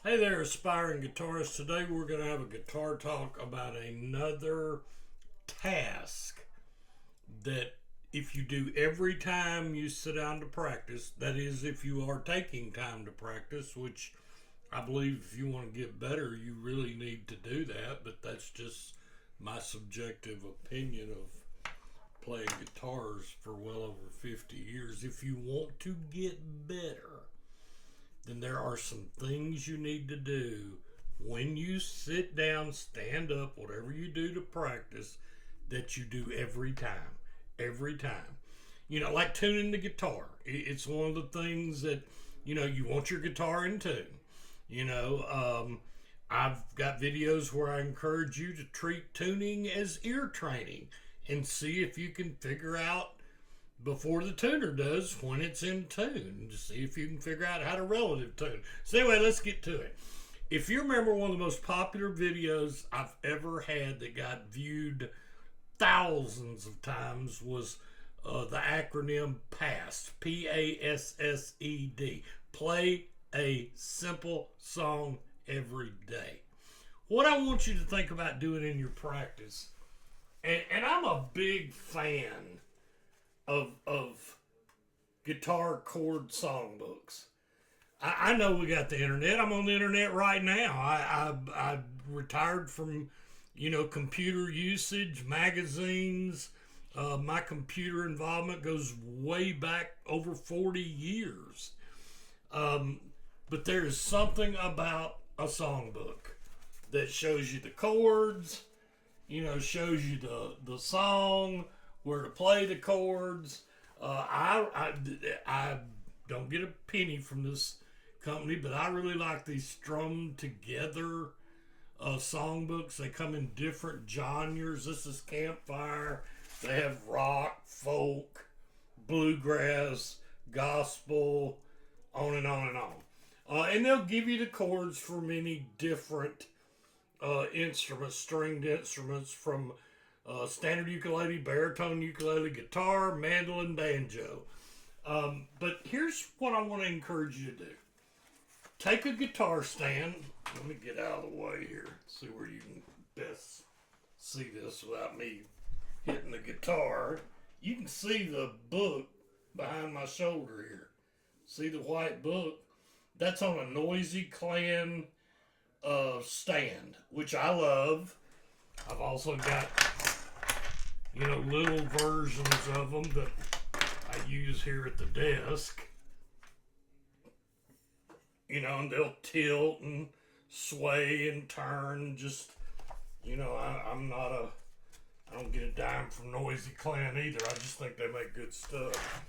Hey there, aspiring guitarists. Today we're going to have a guitar talk about another task that if you do every time you sit down to practice, that is, if you are taking time to practice, which I believe if you want to get better, you really need to do that, but that's just my subjective opinion of playing guitars for well over 50 years. If you want to get better, then there are some things you need to do when you sit down, stand up, whatever you do to practice, that you do every time. Every time. You know, like tuning the guitar. It's one of the things that, you want your guitar in tune. I've got videos where I encourage you to treat tuning as ear training and see if you can figure out before the tuner does when it's in tune, to see if you can figure out how to relative tune. So anyway, let's get to it. If you remember, one of the most popular videos I've ever had that got viewed thousands of times was the acronym PASSED, P-A-S-S-E-D. Play a simple song every day. What I want you to think about doing in your practice, and I'm a big fan of guitar chord songbooks. I know we got the internet. I'm on the internet right now. I retired from, computer usage, magazines. My computer involvement goes way back over 40 years. But there is something about a songbook that shows you the chords, shows you the song, where to play the chords. I don't get a penny from this company, but I really like these strummed together songbooks. They come in different genres. This is Campfire. They have rock, folk, bluegrass, gospel, on and on and on. And they'll give you the chords for many different instruments, stringed instruments, from standard ukulele, baritone ukulele, guitar, mandolin, banjo. But here's what I want to encourage you to do. Take a guitar stand. Let me get out of the way here. See where you can best see this without me hitting the guitar. You can see the book behind my shoulder here. See the white book? That's on a Noisy Clan stand, which I love. I've also got little versions of them that I use here at the desk. And they'll tilt and sway and turn. Just, I don't get a dime from Noisy Clan either. I just think they make good stuff.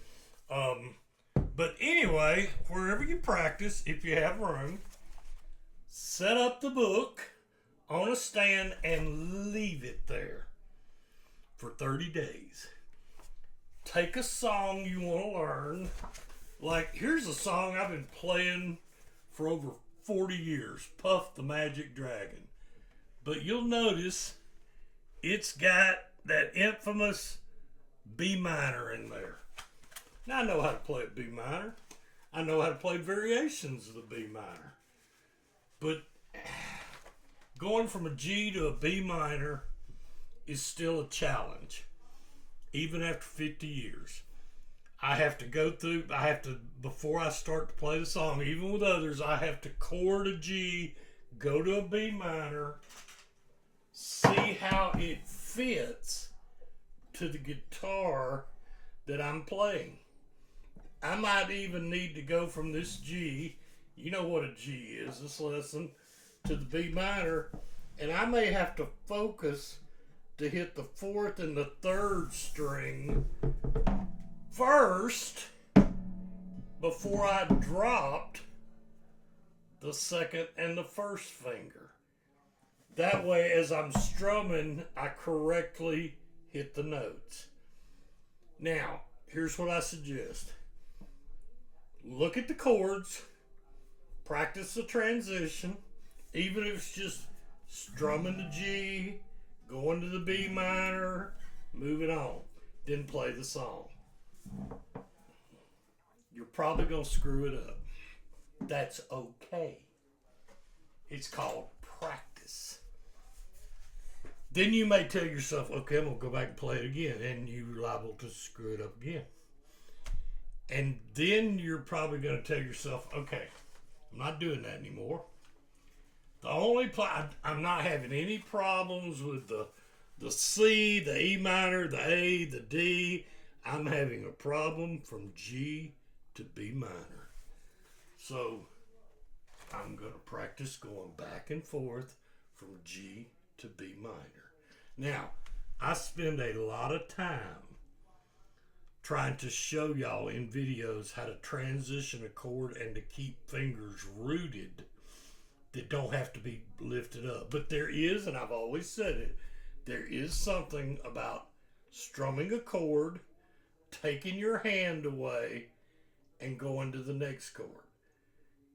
But anyway, wherever you practice, if you have room, set up the book on a stand and leave it there for 30 days. Take a song you want to learn. Like, here's a song I've been playing for over 40 years, Puff the Magic Dragon. But you'll notice it's got that infamous B minor in there. Now, I know how to play a B minor. I know how to play variations of the B minor. But going from a G to a B minor is still a challenge, even after 50 years. Before I start to play the song, even with others, I have to chord a G, go to a B minor, see how it fits to the guitar that I'm playing. I might even need to go from this G, you know what a G is, this lesson, to the B minor, and I may have to focus to hit the fourth and the third string first before I dropped the second and the first finger. That way, as I'm strumming, I correctly hit the notes. Now, here's what I suggest. Look at the chords, practice the transition, even if it's just strumming the G, going to the B minor, moving on, then play the song. You're probably going to screw it up. That's okay. It's called practice. Then you may tell yourself, okay, I'm going to go back and play it again. And you're liable to screw it up again. And then you're probably going to tell yourself, okay, I'm not doing that anymore. The only I'm not having any problems with the C, the E minor, the A, the D. I'm having a problem from G to B minor. So I'm going to practice going back and forth from G to B minor. Now, I spend a lot of time trying to show y'all in videos how to transition a chord and to keep fingers rooted that don't have to be lifted up. But there is, and I've always said it, there is something about strumming a chord, taking your hand away, and going to the next chord.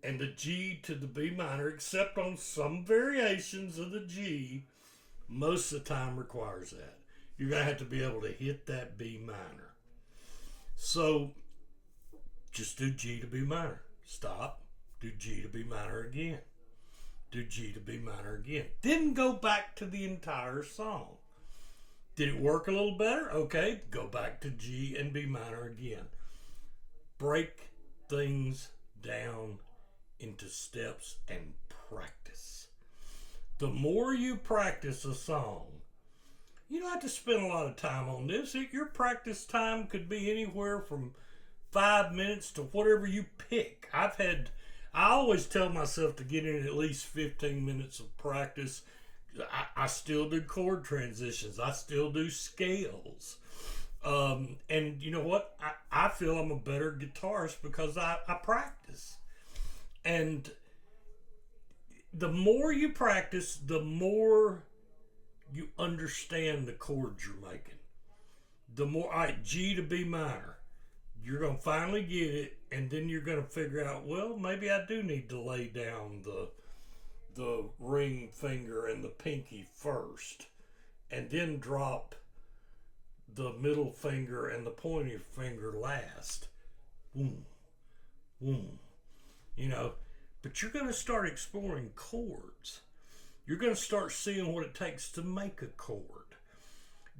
And the G to the B minor, except on some variations of the G, most of the time requires that. You're going to have to be able to hit that B minor. So just do G to B minor. Stop. Do G to B minor again. Do G to B minor again. Then go back to the entire song. Did it work a little better? Okay, go back to G and B minor again. Break things down into steps and practice. The more you practice a song, you don't have to spend a lot of time on this. Your practice time could be anywhere from 5 minutes to whatever you pick. I always tell myself to get in at least 15 minutes of practice. I still do chord transitions. I still do scales. And you know what? I feel I'm a better guitarist because I practice. And the more you practice, the more you understand the chords you're making. The more, all right, G to B minor. You're going to finally get it, and then you're going to figure out, well, maybe I do need to lay down the ring finger and the pinky first, and then drop the middle finger and the pointer finger last. Boom, boom. You know, but you're going to start exploring chords. You're going to start seeing what it takes to make a chord.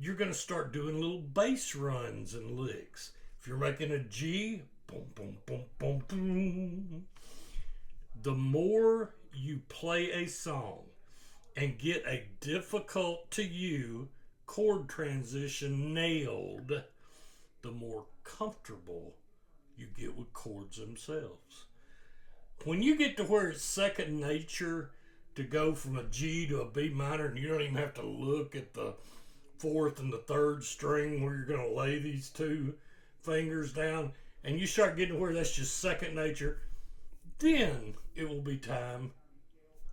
You're going to start doing little bass runs and licks. If you're making a G, boom, boom, boom, boom, boom. The more you play a song and get a difficult to you chord transition nailed, the more comfortable you get with chords themselves. When you get to where it's second nature to go from a G to a B minor, and you don't even have to look at the fourth and the third string where you're going to lay these two fingers down, and you start getting to where that's just second nature, then it will be time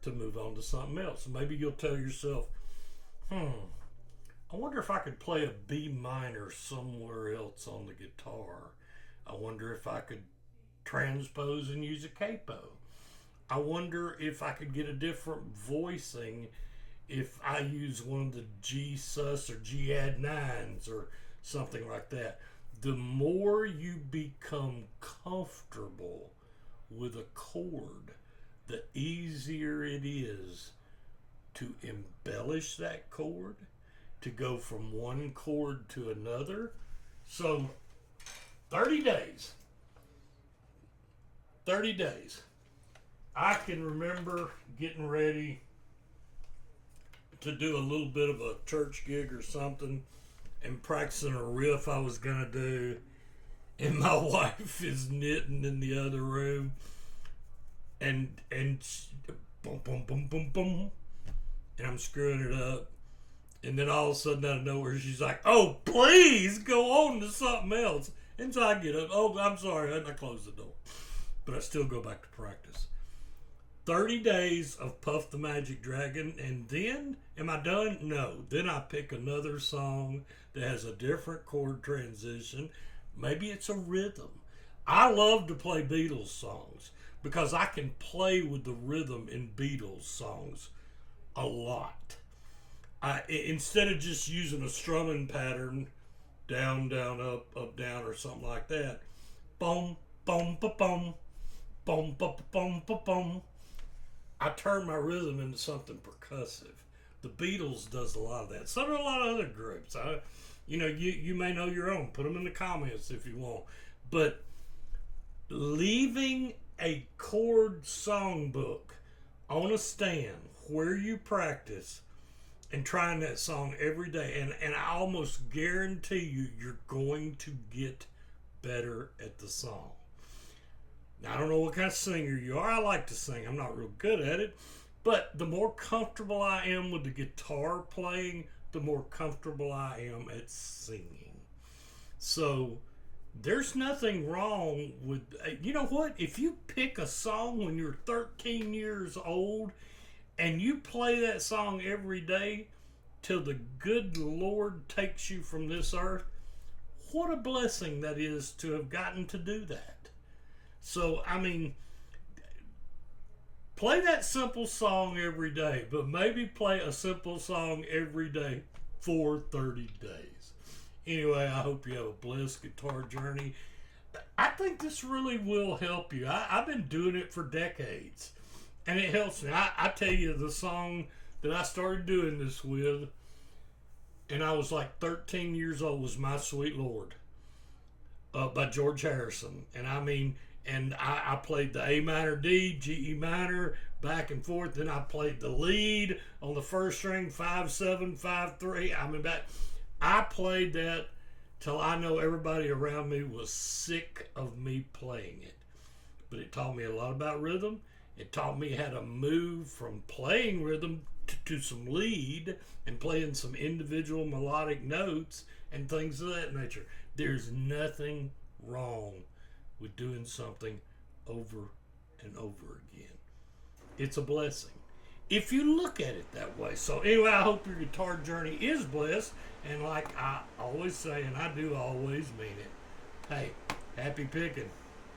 to move on to something else. Maybe you'll tell yourself, I wonder if I could play a B minor somewhere else on the guitar. I wonder if I could transpose and use a capo. I wonder if I could get a different voicing if I use one of the G sus or G add nines or something like that. The more you become comfortable with a chord, the easier it is to embellish that chord, to go from one chord to another. So 30 days. 30 days. I can remember getting ready to do a little bit of a church gig or something and practicing a riff I was going to do, and my wife is knitting in the other room, and boom, boom, boom, boom, boom, and I'm screwing it up, and then all of a sudden out of nowhere she's like, oh, please go on to something else. And so I get up, oh, I'm sorry, and I close the door, but I still go back to practice. 30 days of Puff the Magic Dragon, and then, am I done? No. Then I pick another song that has a different chord transition. Maybe it's a rhythm. I love to play Beatles songs because I can play with the rhythm in Beatles songs a lot. Instead of just using a strumming pattern, down, down, up, down, or something like that. Boom, boom, ba, boom, boom, ba, boom, ba, boom. I turn my rhythm into something percussive. The Beatles does a lot of that. So do a lot of other groups. You may know your own. Put them in the comments if you want. But leaving a chord songbook on a stand where you practice and trying that song every day, and I almost guarantee you're going to get better at the song. Now, I don't know what kind of singer you are. I like to sing. I'm not real good at it. But the more comfortable I am with the guitar playing, the more comfortable I am at singing. So there's nothing wrong with, you know what? If you pick a song when you're 13 years old and you play that song every day till the good Lord takes you from this earth, what a blessing that is to have gotten to do that. So, I mean, play that simple song every day, but maybe play a simple song every day for 30 days. Anyway, I hope you have a blessed guitar journey. I think this really will help you. I've been doing it for decades, and it helps me. I tell you, the song that I started doing this with, and I was like 13 years old, was My Sweet Lord by George Harrison. And I mean, and I played the A minor D, G minor, back and forth. Then I played the lead on the first string, 5-7, 5-3. I mean, I played that till I know everybody around me was sick of me playing it. But it taught me a lot about rhythm. It taught me how to move from playing rhythm to some lead and playing some individual melodic notes and things of that nature. There's nothing wrong with doing something over and over again. It's a blessing if you look at it that way. So anyway, I hope your guitar journey is blessed. And like I always say, and I do always mean it, hey, happy picking.